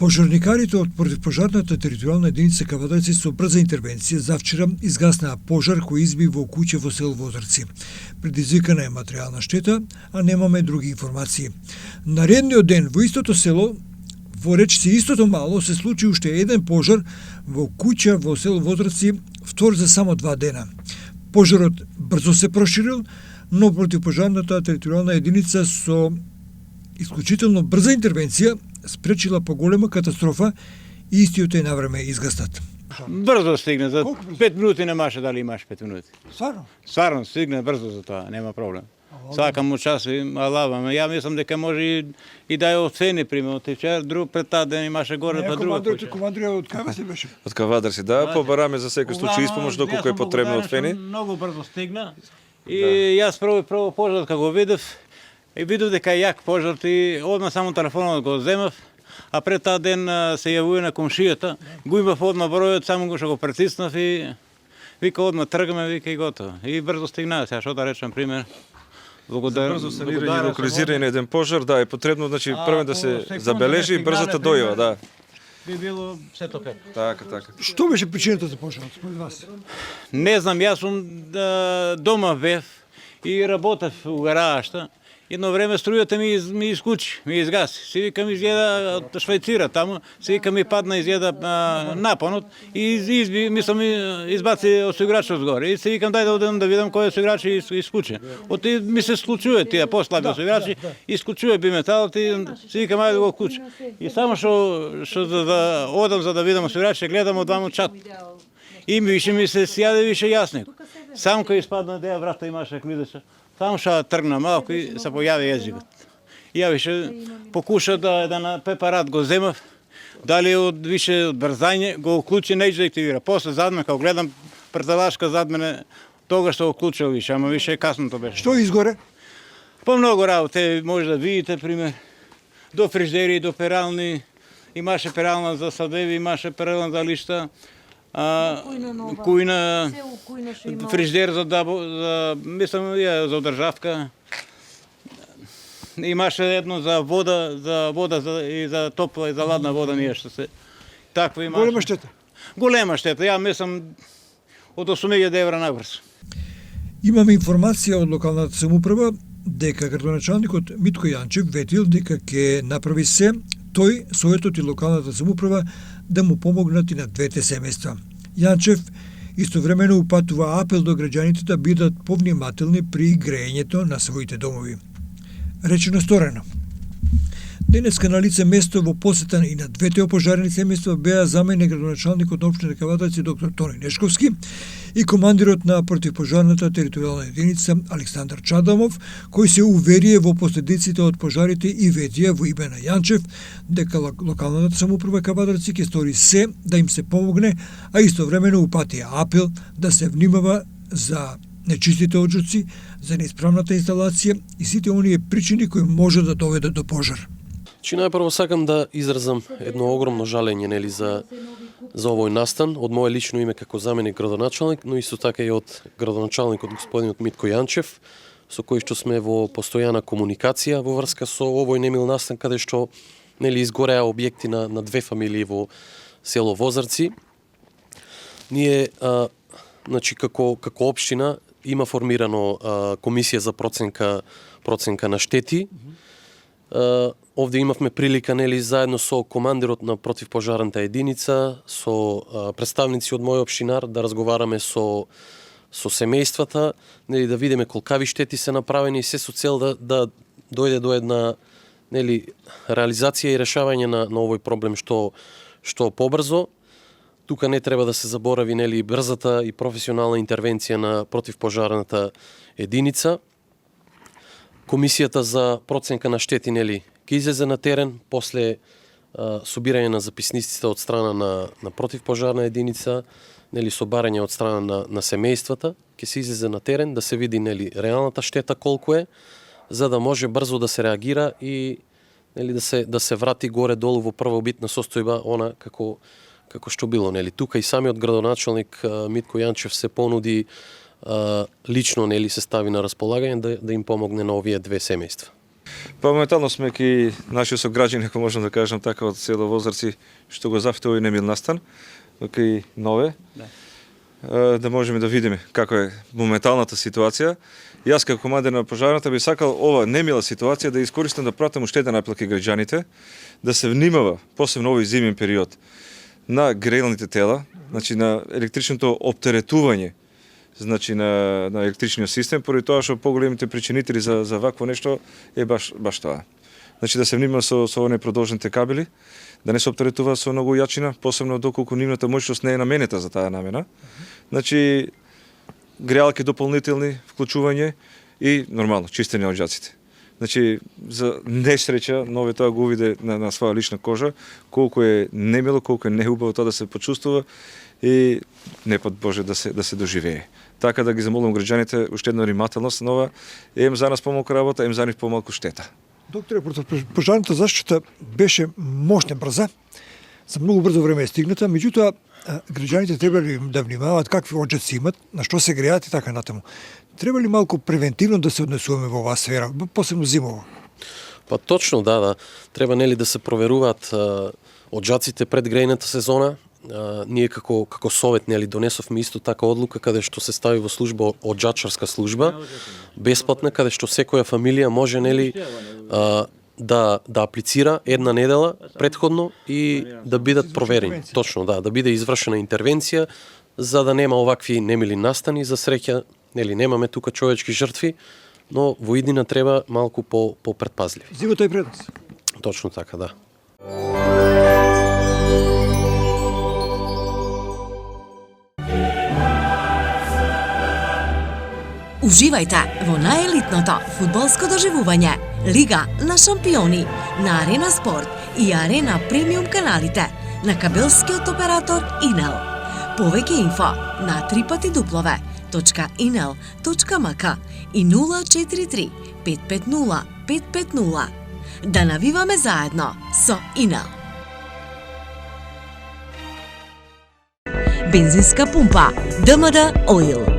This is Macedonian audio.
Пожарникарите од противпожарната територијална единица Кавадарци со брза интервенција завчера изгаснаа пожар кој изби во куќа во село Возарци. Предизвикана е материјална штета, а немаме други информации. Наредниот ден во истото село, во речиси истото мало, се случи уште еден пожар во куќа во село Возарци, втор за само 2 дена. Пожарот брзо се проширил, но противпожарната територијална единица со исклучително брза интервенција спречила поголема катастрофа и истиот е навреме изгаснат. Брзо стигна, за 5 минути немаше дали имаш 5 минути. Стварно? Стварно стигна брзо за тоа, нема проблем. Сакам му час и алавам. Ја мислам дека може и да ја оцени примерно. Вчера друг пред таа ден имаше горе па друга куќа. Командирот од кај си беше? Од Кавадарци, да, побараме за секој случај испомош доколку е потребно од фени. Многу брзо стигна. И јас прво пожарот кога го видев, и видов дека е јак пожар и одма само телефонот го земав, а пред таа ден се јавува на комшијата, го имав одма бројот, само го што го притиснав и вика одма тргаме, вика и готово. И брзо стигнаа, сега што да речем пример. За брзо санирање и локализирање на еден пожар, да, е потребно, значи прво да се забележи и брзата дојава, да. Би било сето пет. Така. Што беше причината за пожарот според вас? Не знам, јас сум дома бев и работев у гаражата. Едно време струјата ми искучи, ми изгаси. Си викам изједа од Швајцира таму, си викам ми падна изједа напонот и мислам избаци осигурачот згоре. И си викам дај да одам да видам кој осигурач искучи. Оти ми се случува тие послаби осигурачи, искучува би металот и си викам ајде да го кучи. И само што за да одам за да видам осигурач, гледам од ваму чат. И ми се сјаде више јасник. Само кога испадна деја врата имаше клидеше. Само што тргна малку и се појави језикот. Ја више покуша да еден препарат го земав, дали од више од брзање го уклучи, не да активира. После зад мене, кога гледам предавачка зад мене, тогаш се уклучил више, ама више касно тоа беше. Што изгоре? По многу работи, може да видите, пример, до фриждери, до перални, имаше перална за садеви, имаше перална за лишта, кујна, фриждер за мислам за одржавка. Имаше едно за вода и за топла и за ладна вода нешто се. Таква имаше. Голема штета. Голема штета. Ја мислам од 8000 евра нагорс. Имаме информација од локалната самоуправа дека градоначалникот Митко Јанчев ветил дека ќе направи се тој, советот и локалната самоуправа да му помогнат и на двете семејства. Јанчев истовремено упатува апел до граѓаните да бидат повнимателни при греењето на своите домови. Речено сторено. Денеска на лице место во посета и на двете опожарени семејства беа заменик градоначалникот на општина Кавадарци доктор Тони Нешковски и командирот на противпожарната територијална единица Александар Чадамов, кој се уверие во последиците од пожарите и ветија во име на Јанчев дека локалната самоуправа Кавадарци ќе стори се да им се помогне, а истовремено упатија апел да се внимава за нечистите оджоци, за неисправната инсталација и сите оние причини кои може да доведат до пожар. Чи најпрво сакам да изразам едно огромно жалење нели за овој настан од мое лично име како заменик градоначалник, но исто така и од градоначалникот господинот Митко Јанчев, со кој што сме во постојана комуникација во врска со овој немил настан каде што нели изгореа објекти на две фамилии во село Возарци. Ние значи како општина има формирано комисија за проценка на штети. Овде имавме прилика нели заедно со командирот на противпожарната единица, со представници од мој општинар да разговараме со семејствата, нели да видиме колкави штети се направени и се со цел да дојде до една нели реализација и решавање на овој проблем што побрзо. Тука не треба да се заборави нели брзата и професионална интервенција на противпожарната единица. Комисијата за проценка на штети нели ќе излезе на терен после собирање на записниците од страна на противпожарна единица, нели собарање од страна на семејствата, ќе се излезе на терен да се види нели реалната штета колку е, за да може брзо да се реагира и нели да се врати горе долу во првобитна состојба она како што било нели. Тука и самиот градоначалник Митко Јанчев се понуди лично нели се стави на располагање да им помогне на овие две семејства. Па моментално сме ки наши сограѓани, ако можам да кажам така, од село Возарци, што го зафтува и Немил Настан, кај Нове, да можеме да видиме како е моменталната ситуација. Јас како командир на пожарната би сакал ова немила ситуација да искористам да пратам уште една апел кај граѓаните, да се внимава, посебно овој зимен период, на грејалните тела, значи на електричното оптеретување, значи на електричниот систем, поради тоа што поголемите причинители за вакво нешто е баш тоа. Значи да се внимава со оние продолжните кабели, да не се оптеретува со многу јачина, посебно доколку нивната моќност не е наменета за таа намена. Значи греалки дополнителни, вклучување и нормално чистење од џаците. Значи за несреќа Нове тоа го увиде на своја лична кожа колку е немило, колку е неубаво тоа да се почувствува и не пат Боже да се доживее. Така да ги замолам граѓаните уште една внимателност на ова, ем за нас помалку работа, ем за нив помалку штета. Докторе, противопожарната заштита беше мощна, брза, за многу брзо време е стигната, меѓутоа граѓаните требали да внимаваат какви оджаци имат, на што се греат и така натаму. Треба ли малку превентивно да се однесуваме во оваа сфера, посебно зимово? Па точно, да. Треба нели да се проверуваат оджаците пред грејната сезона. Ние како совет нели донесовме исто така одлука каде што се стави во служба оджачарска служба, бесплатна, каде што секоја фамилија може нели да аплицира една недела предходно и да бидат проверени. Точно, да биде извршена интервенција за да нема овакви немили настани. За среќа нели немаме тука човечки жртви, но во иднина треба малку по-предпазливи. Зимата е пред нас. Точно така, да. Уживајте во наелитното фудбалско доживување Лига на шампиони на Арена Спорт и Арена Премиум каналите на кабелскиот оператор Инел. Повеќе инфо на www.inel.mk и 043 550 550. Да навиваме заедно со Инел. Бензинска пумпа ДМД Оил.